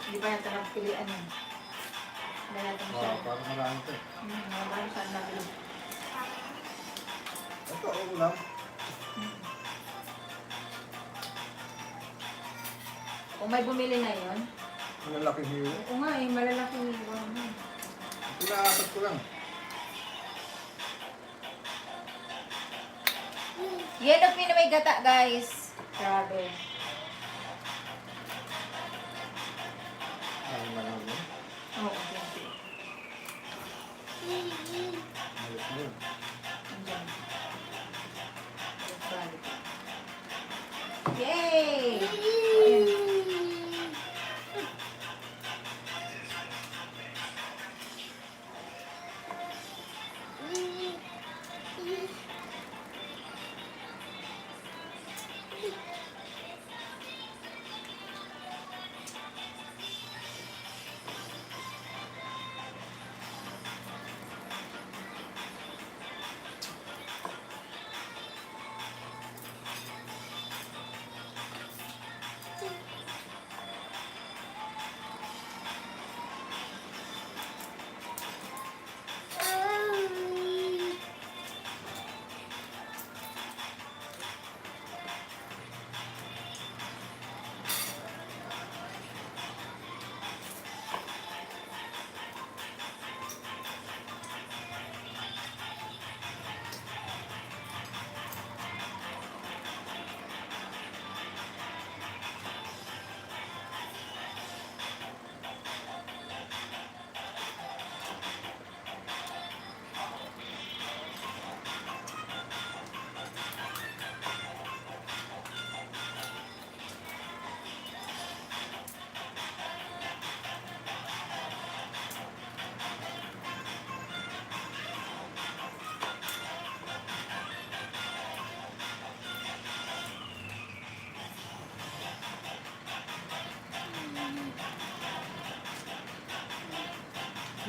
Hindi pa natin nagpilian yun. Hindi natin siya. Parang marami ito. Marami siya nabili. Ito, ulam. Kung may bumili na yun. Malalaking hiyo. Oo nga eh, malalaking iwan. Pinaapat ko lang. Yan ang pinamay gata, guys. Grabe. Ay, marami. Oo, okay. Ayos mo yun. Andiyan. Yay!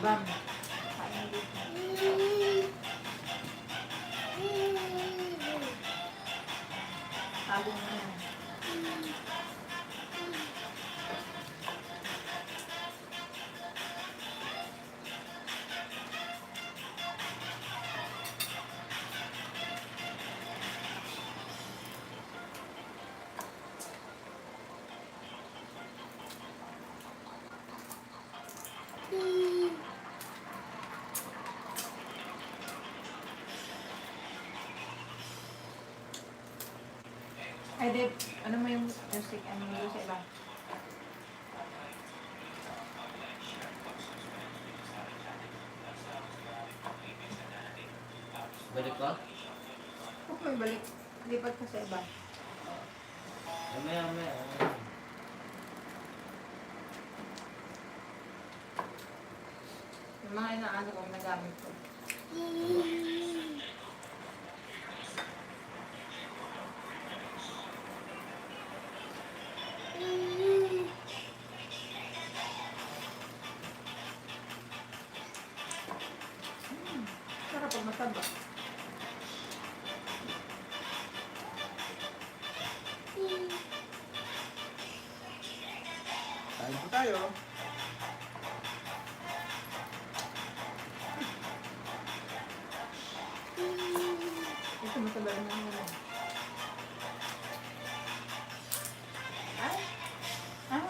Bam. Kain dito. Tago mo yan. Ay, Deb, ano mo yung music? Ano mo yung sa iba? Balik ka? Huwag mo ibalik. Lipat ka sa iba. Mamaya. Yung mga inaano ko, nagamit ko. Sarap pag mataba. Kain po tayo. Ito mataba rin naman yun. Ay! Ah!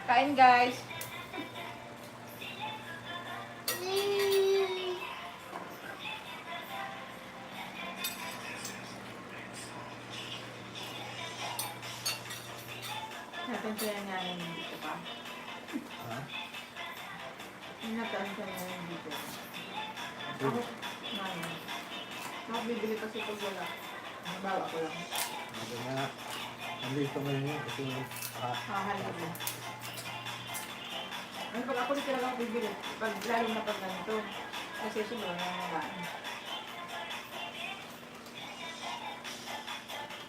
Kain, guys! Natansayan nga yun dito pa. Ha? Natansayan nga yun dito. Ako, ngayon. Makabibili kasi pag wala. Nabawa ko lang. Sabi nga, nandito ngayon yun kasi Hahalin mo. Ano pag ako talaga ako bibili, pag lalo na pag ganito, kasi sobrang nangangaan.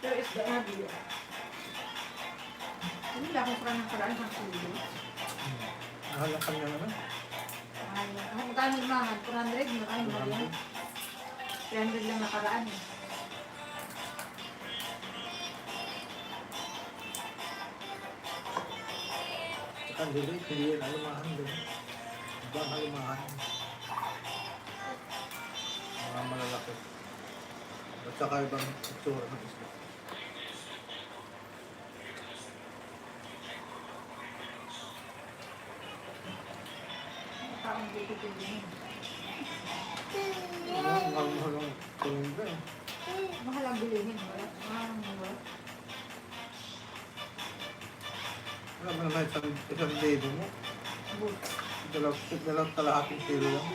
Pero isda na bili. Hindi lang akong parang nakaraan ng kilo. nahalakan niya naman. Mahal na. Ako magkano naman? 400? Magkano ba yan? 300 lang nakaraan eh. candidate, hindi yan alumahan din. Ibang alumahan. Mga malalaki. At saka ibang itsura ng isda. Parang dito tingin. Mahal ng tulinda eh. Mahal ang bilihin. Wala. Mahal wala. Alam mo naman isang dedo mo. But. Dalawang kalahating kilo lang.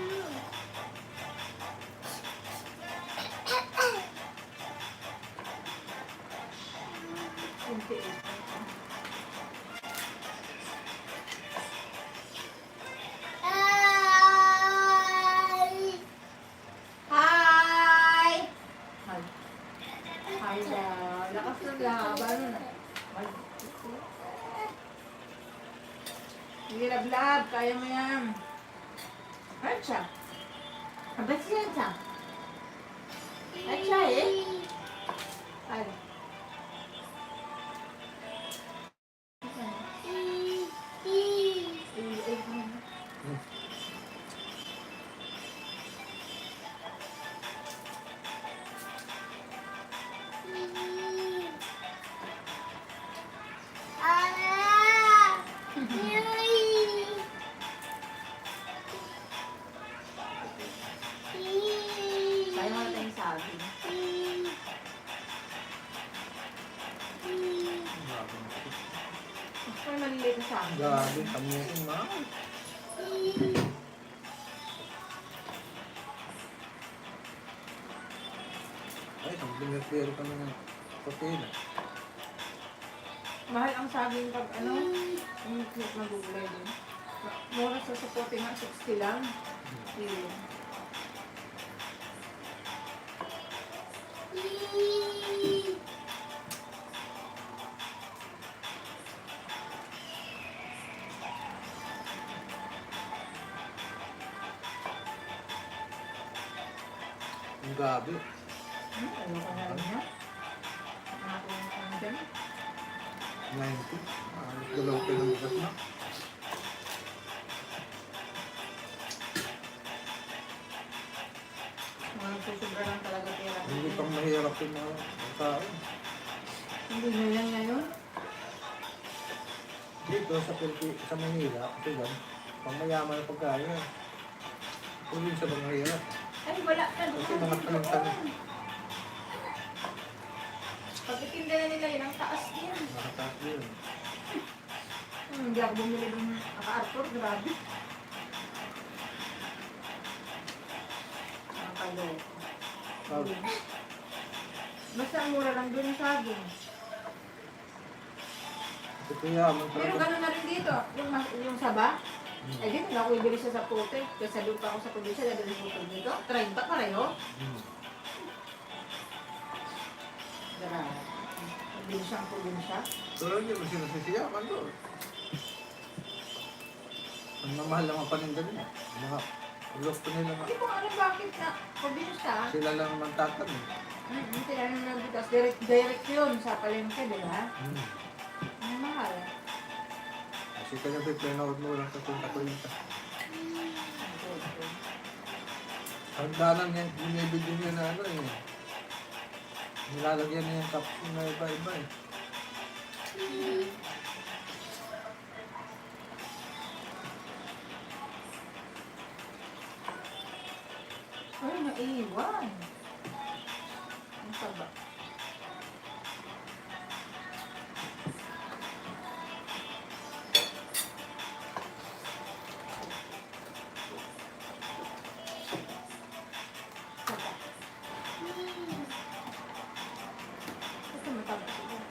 Kunti eh. Hi! Hi. Hi daw. Lakas ng laban. Hi. Sige, lablab. Kaya mo yan. Ano siya? Abad siya siya. Ano siya eh? Ano? Kaya mo na tayong sabi. Mas may maliliit na sa akin. Grabe, kamutin ma. Ay, isang binatbero ka ng protein. Mahal ang saging pag ano, yung magugulay din. Mura sa sapote nga, 60 lang. Kilo. Ang gabi. Ano ka na rin niya? Ako ang dyan. 90. Dalaw ka ng bukas na. Mga nagsusubra lang talaga pera. Hindi pang mahirap yung mga tao. Hindi na yan ngayon. Dito sa Manila, ito yan, pang mayaman ang pagkain. Tuloy sa mga hirap. Ay, wala na. Kasi mga tanong-tanong. Pag itinda na nila yun, ang taas yan. Nakataas yun. Hindi ako bumili ng naka-Arthur, grabe. Nakakalo. Basta ang mura lang doon yung saging. Ito yaman Pero talaga. gano'n na rin dito, yung saba. Eh dito na ako ibili siya sa puti. Kasi lupa ako sa probinsya, dadali ko po dito. 30 pareho. Grabe. Hindi siyang probinsya. Pero hindi mo sinasisiyakan doon. Ang mamahal lang ang paninda niya. Mga gusto nila nga. Hindi ko alam bakit na probinsya. Sila lang naman tatanong. Hindi na naman nagbitas. Direct yun sa palengke, di ba? Ang mahal. Kasi kanya pinanood mo lang sa kwenta-kwenta. Ang dalang yan, binibigyan niya na ano eh. Nilalagyan niya yung capsule na iba-iba eh. Ay, naiwan. Ang saba. Saba. Ito mataba siguro.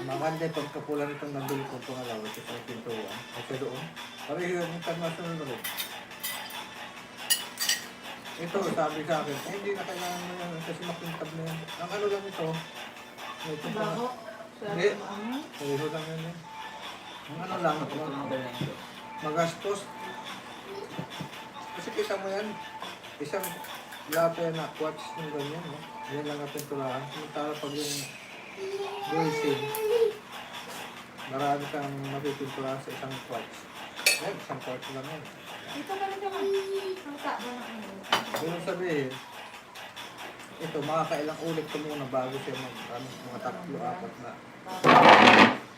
Maganda yung pagkapulan itong nandun ko itong alawat sa pintuan. Kasi doon. Pareho yung international rin. Ito, sabi sa akin, eh, hindi na kailangan mo yan kasi makintab na yan. Ang ano lang ito, ito pa, Bago. Sa Hindi. ano? pareho lang yan eh. Ang ano lang, magastos. makikita mo yan. Isang latte na quartz ng ganyan, no? Yan lang ang pinturahan. Samantala pag yung resin, marami kang mapipinturahan sa isang quartz. Yan, isang quartz lang yan. Dito ka rin naman. Ang taba na ano. Ganun sabihin, ito, makakailang ulit ko muna bago siya mga tatlo, apat na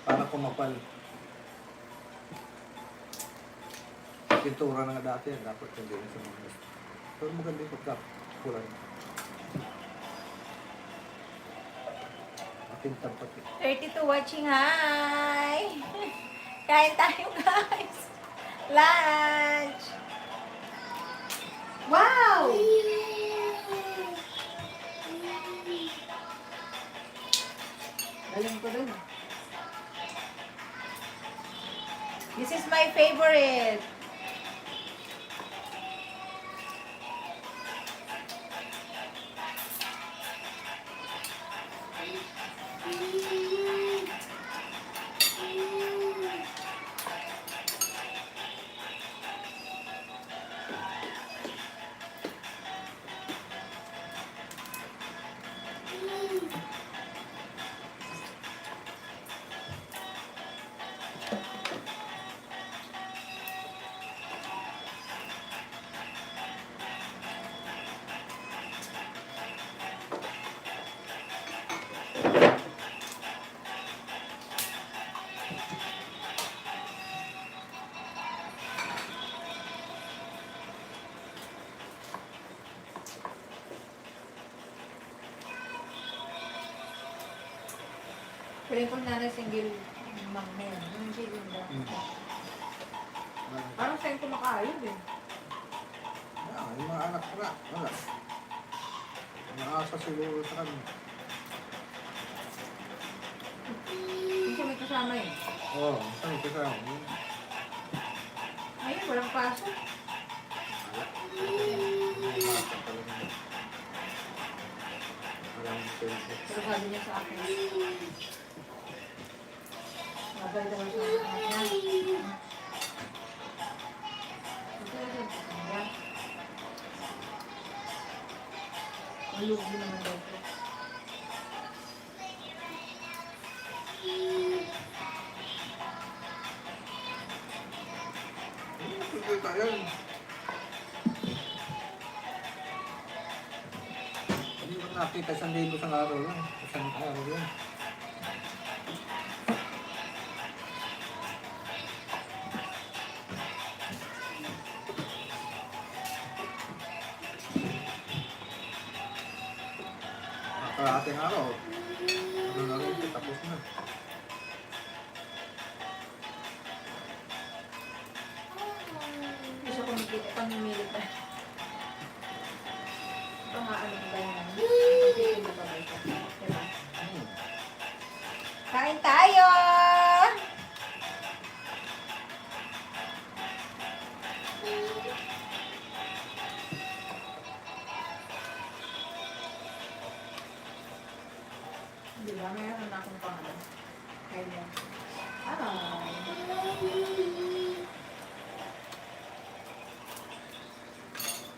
para kumapal. Pintura na nga dati yan, dapat hindi na siya mga. Pero maganda yung pagkakulay. Makintab pati. 32 watching, hi! Kain tayo, guys! Lunch! Wow! Galing ko dun. This is my favorite. Pwede kong nanay single mom na yan. Yung single mom. Parang sa'yo kumakayod eh. Yung mga anak ko na, wala. Naasa siguro sa kanya. Hindi may kasama eh. Oo, saan ito sa ako? Ayun, walang pasok. Wala. Yung bata talaga. Walang pwede. Pero sabi niya sa akin. Mabay daw siya sa anak niya. Ito na siya sa kanya. Malug din naman daw po. Kita yan. Hindi ko nakita 1,000 sa araw lang. Isang araw yan. Nakarating araw. Ano na rin, tapos na. Hindi siya kumikita, pamimilit na. Pangaano ko ba yan? Pagkikinig ba ba siya? Diba? Kain tayo! Diba? Mayroon na akong pangalan. Kaya.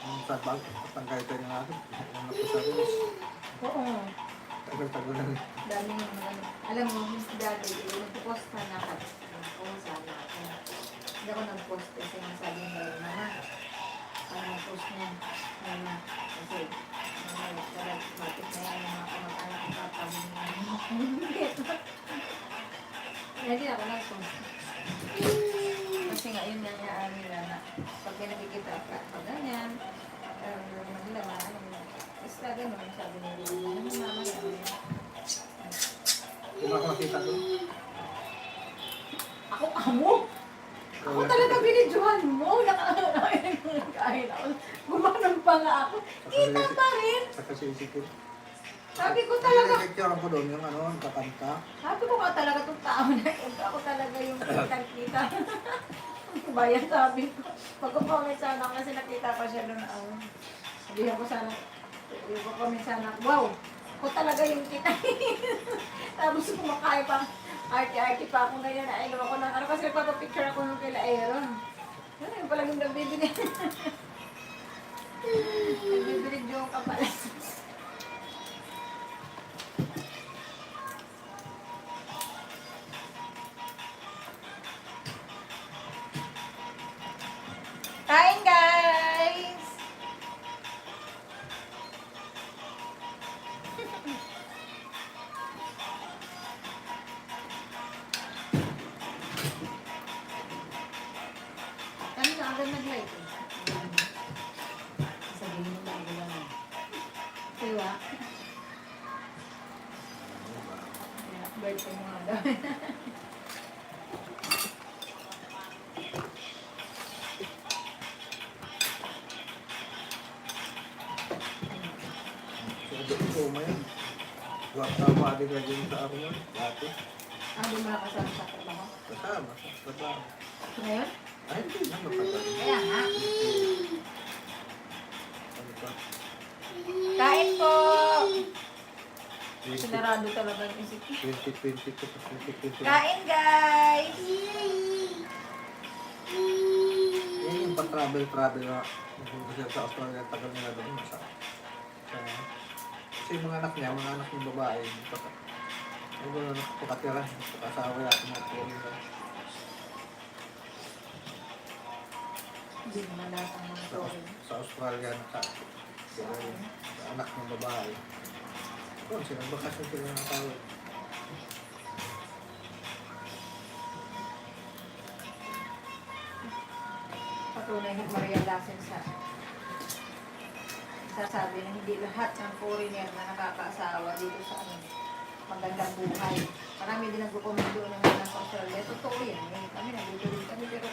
Ang tabag, patangkay tayo ng akin. Ang napasaris. Oo. Tagal-tagal na rin. Dami ng ano. Alam mo, Miss Daddy, nagpo-post ka na ako. Sana ako. Hindi ako nag-post kasi nasabi ng dalawa naman. Ano ang post niya? Ano, kasi bakit na yan yung mga kamag-anak ko kapag hindi ako nag-post. Kasi nga yun nangyayari nila na pag may nakikita ka, pag ganyan, maglawa, basta ganun, sabi nila, ano mama yan? Hindi mo ako nakita doon. Ako amo? Ako talaga binidyohan mo. Nakakain ako. Gumanon pa nga ako. Kita pa rin. Sa kasisikin. Sabi ko talaga. Picture ko doon yung ano, kakanta. Sabi ko nga talaga itong tao na ito. Ako talaga yung kitang-kita. Bayan sabi ko. Pagkukomment sana ako kasi nakita pa siya doon. Sabihan ko sana. Pagkukomment sana. Wow! Ako talaga yung kita. Tapos kumakain pa. Arte-arte pa ako ngayon. Ay, naman ko ng ano. Kasi nagpapapicture ako nung kila Aaron. Ano yung palang yung nagbibigay. Nagbibilig ka pala. Kain guys! Kami na agad nag-light eh. Sabihin mo bago lang. Diba? Kaya, birthday mo nga daw. So, ito mo yan. Tama din ka dyan sa araw dati. Ang di mo nakasama sa trabaho. Kasama. Kasama. Ngayon? Ay, hindi na matagal. Kaya nga. Ano pa? Kain po! 20- Sinarado talaga yung isip. 2022 to 2021. Kain guys! Yan yung pa-travel na kasi sa Australia, tagal nila doon. Kasi yung mga anak niya, mga anak ng babae, ano na nakapatira, kasawa yata mga puri na. Hindi naman lahat ang mga story. Sa Australia, sa anak ng babae. Doon, sinagbakasyon sila ng tawag. Patunay ni Maria Lassen sa sasabi na hindi lahat ng foreigner na nakakaasawa dito sa magandang buhay. Marami din nagkukomendo ng mga nasa Australia. Totoo yan. Eh. Kami nandito rin kami pero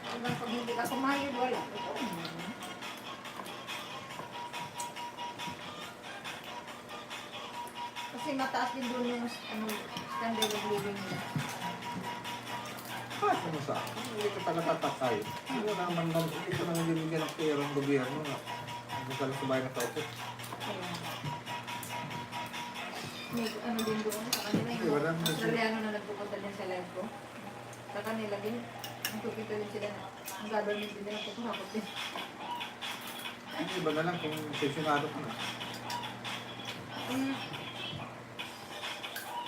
hanggang pag hindi ka kumayod, wala. Totoo naman. Kasi mataas din doon yung standard of living nila. Kahit ano sa akin, hindi ka talaga tatay. Hindi naman lang, hindi ko naman binigyan ng pera ng gobyerno na hindi ka lang sabay na tao. Kaya, may ano din doon sa kanila Hindi, yung wala naman Australiano na nagpupunta din sa live ko. Sa kanila din, nakikita din sila na ang government din nila pupunakot din. Hindi ba na lang kung pensionado ka na?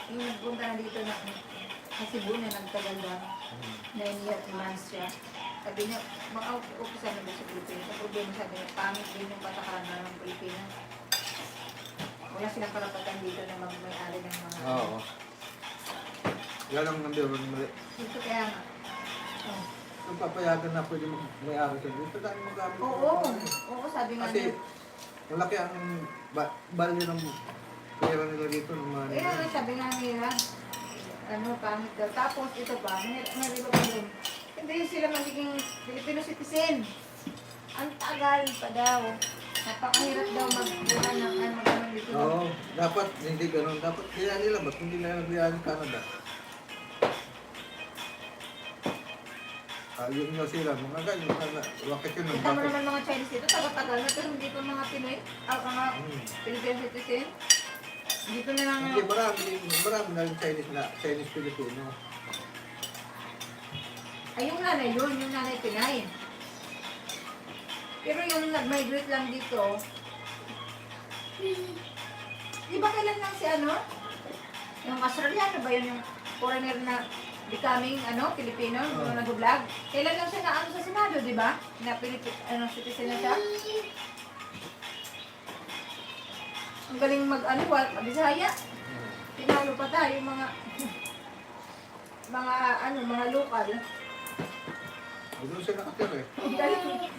Yung nagpunta na dito na sa Cebu na nagtagal ba, 9 months siya. Sabi niya, maka-upisa na ba sa Pilipinas? Ang problema sabi niya, pangit din yung patakaran na ng Pilipinas. Wala silang karapatan dito na may-ari ng mga... Oo. Yan ang nandiyan mali. Dito kaya nga. Oh. Kung papayagan na pwede may-ari sa dito, dahil magamit. Oo, sabi nga Kasi, niya. malaki ang value ng pera nila dito. Ng mga Kaya nga sabi nga nila, pangit daw. Tapos ito pa, may iba pa doon. Hindi sila magiging Filipino citizen. Ang tagal pa daw. Napakahirap daw mag-bulan ng magandang dito. Oo, dapat hindi ganun. Dapat kaya nila, ba't hindi na nagbiyaan ng Canada? Yung New Zealand, mga ganyan, wakit yun. Kita mo naman mga Chinese dito, taga-tagal na, pero hindi pa mga Pinoy, mga Filipino citizen. Dito na lang, Hindi, marami na yung Chinese Filipino. ay yung nanay yun, yung nanay Pinay. Pero yung nag-migrate lang dito, di ba kailan lang si yung Australiano ba yun, yung foreigner na becoming Filipino, yung nag-vlog? Kailan lang siya na sa Senado, di ba? Na citizen na siya? Ang galing Bisaya. Pinalo pa tayo mga mga lokal. Doon siya nakatira eh. Ang galing.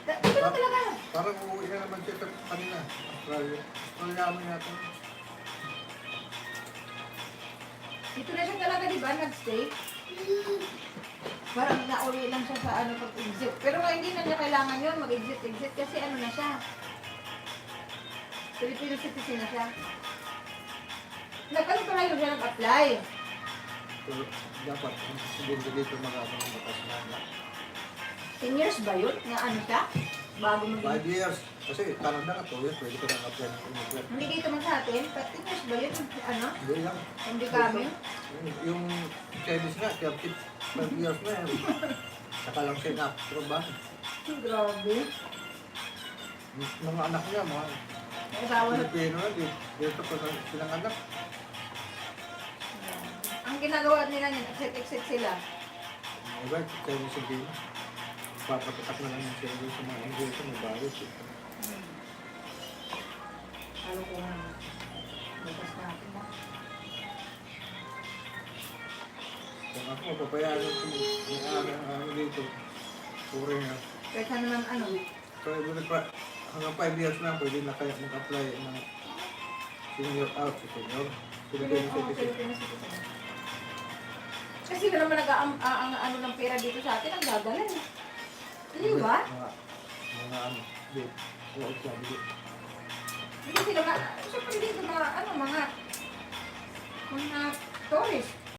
Dito na talaga. Parang uuwi na naman siya kanina. Australia. Australia natin. Dito na siya talaga, di ba? Nag-stay. Parang nauwi lang siya sa pag-exit. Pero hindi na niya kailangan yun, mag-exit kasi na siya. Filipino citizen na siya. Nagkano pa lang siya nag-apply. So, dapat, hindi dito mag-abang ng batas na. 10 years ba yun? Na siya? Bago 5 maging... years. Kasi Canada na 2 years, pwede ko lang apply ng immigrant. Hindi dito man sa atin, 10 years ba yun? Hindi lang. Hindi kami. Yung Chinese nga, 35 years na yan. Saka lang siya na-approve ba? Grabe. Mga anak niya, mga May asawa na. Pilipino na, dito ko na silang anak. Ang ginagawa nila niya, exit sila. Diba, kaya sabihin, papatak na lang yung sila sa mga English may balit. Halo ko nga. Bukas natin na. Kung ako, papayaan ko yung ano dito. Puri na. Kahit na naman ano. Kaya doon pa, hanggang 5 years na, pwede na kaya mag-apply ng senior out sa senior. Filipino Oo, citizen. Filipino citizen. Kasi sila naman ang ano ng pera dito sa atin, ang gagalan. Hindi ba? Mga ano, dito. Oo, sabi dito. Hindi sila siyempre dito mga tourist.